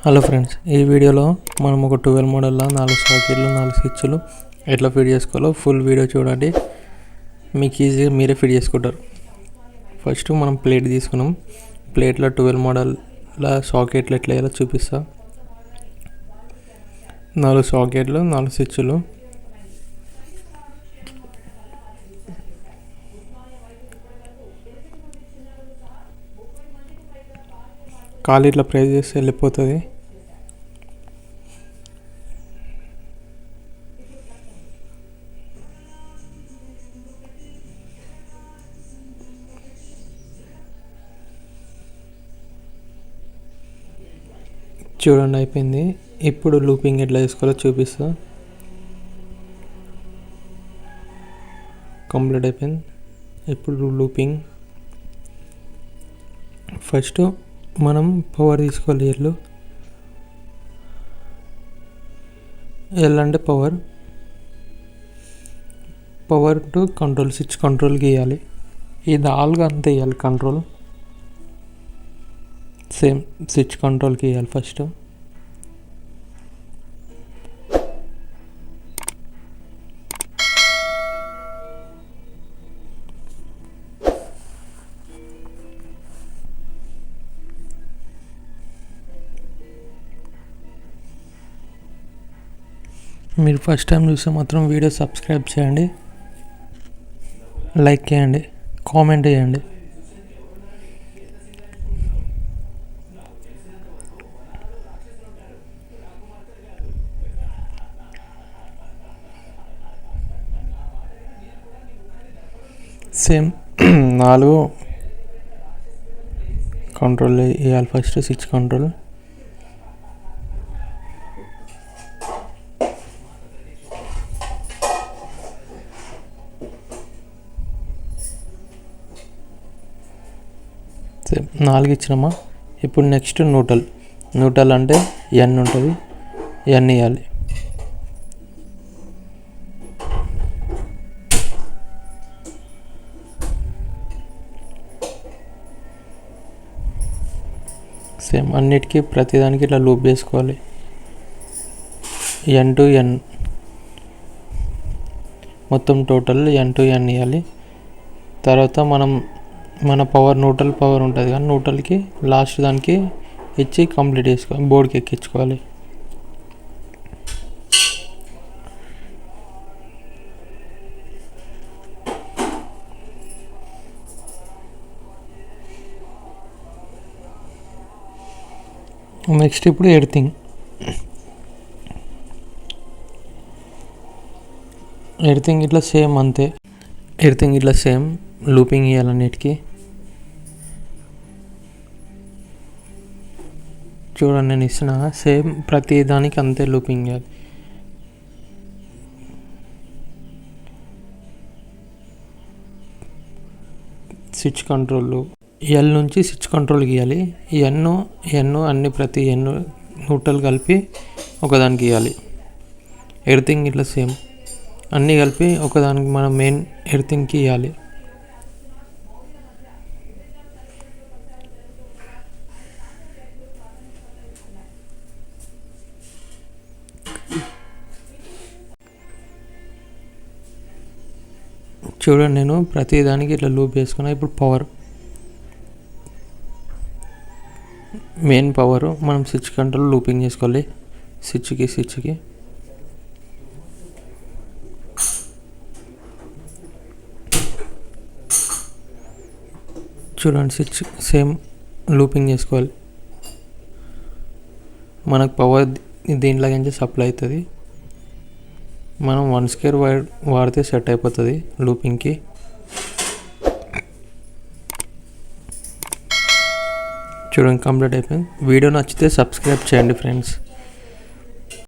Hello friends, ఈ వీడియోలో మనం ఒక 12 మోడల్లో 4 సాకెట్లు 4 స్విచ్లు ఎట్లా ఫిట్ చేసుకోవాలో ఫుల్ వీడియో చూడండి. మీకు ఈజీగా మీరే ఫిట్ చేసుకుంటారు. ఫస్ట్ మనం ప్లేట్ తీసుకున్నాం. ప్లేట్లో 12 మోడల్ల సాకెట్లు ఎట్లా వేయాలో చూపిస్తా. 4 సాకెట్లు 4 స్విచ్లు. కాలు ఇట్లా ప్రెస్ చేస్తే వెళ్ళిపోతుంది. చూడండి, అయిపోయింది. ఇప్పుడు లూపింగ్ ఎట్లా చేసుకోవాలో చూపిస్తా. కంప్లీట్ అయిపోయింది. ఇప్పుడు లూపింగ్ ఫస్ట్ మనం పవర్ తీసుకోవాలి. ఎల్ అంటే పవర్ టు కంట్రోల్, స్విచ్ కంట్రోల్కి ఇవ్వాలి. ఈ నాలుగు అంతే ఇవ్వాలి. కంట్రోల్ సేమ్ స్విచ్ కంట్రోల్కి ఇవ్వాలి. ఫస్ట్ మీరు ఫస్ట్ టైం చూస్తే మాత్రం వీడియో సబ్స్క్రైబ్ చేయండి, లైక్ చేయండి, కామెంట్ చేయండి. సేమ్ 4 కంట్రోల్ వేయాలి. First switch control, same 4 ఇచ్చినామా. ఇప్పుడు నెక్స్ట్ న్యూట్రల్ అంటే ఎన్ ఉంటుంది, ఎన్ ఇవ్వాలి. సేమ్ అన్నిటికీ ప్రతిదానికి ఇట్లా లూప్ వేసుకోవాలి. ఎన్ టు ఎన్ మొత్తం టోటల్ ఎన్ టు ఎన్ ఇవ్వాలి. తర్వాత మన న్యూట్రల్ పవర్ ఉంటుంది కానీ న్యూట్రల్కి లాస్ట్ దానికి ఇచ్చి కంప్లీట్ చేసుకోవాలి, బోర్డుకి ఎక్కించుకోవాలి. నెక్స్ట్ ఇప్పుడు ఎర్తింగ్ ఇట్లా సేమ్ అంతే. ఎర్తింగ్ ఇట్లా సేమ్ లూపింగ్ ఇవ్వాలన్నిటికీ. చూడండి, నేను ఇస్తున్నా సేమ్ ప్రతి దానికి అంతే లూపింగ్ ఇవ్వాలి. స్విచ్ కంట్రోల్ ఎల్ నుంచి స్విచ్ కంట్రోల్కి ఇవ్వాలి. ఎన్ను అన్ని ప్రతి ఎన్ను న్యూట్రల్ కలిపి ఒకదానికి ఇవ్వాలి. ఎర్తింగ్ ఇట్లా సేమ్ అన్నీ కలిపి ఒకదానికి మనం మెయిన్ ఎర్తింగ్కి ఇవ్వాలి. చూడండి, నేను ప్రతి దానికి ఇట్లా లూప్ వేసుకున్నా. ఇప్పుడు మెయిన్ పవర్ మనం స్విచ్ కంట్రోల్ లూపింగ్ చేసుకోవాలి. స్విచ్కి చూడండి, స్విచ్ సేమ్ లూపింగ్ చేసుకోవాలి. మనకు పవర్ దీంట్లోకి సప్లై అవుతుంది. మనం 1 స్క్వేర్ వైర్ వాడితే సెట్ అయిపోతుంది లూపింగ్కి. చూడండి, కంప్లీట్ అయిపోయింది. వీడియో నచ్చితే సబ్స్క్రైబ్ చేయండి ఫ్రెండ్స్.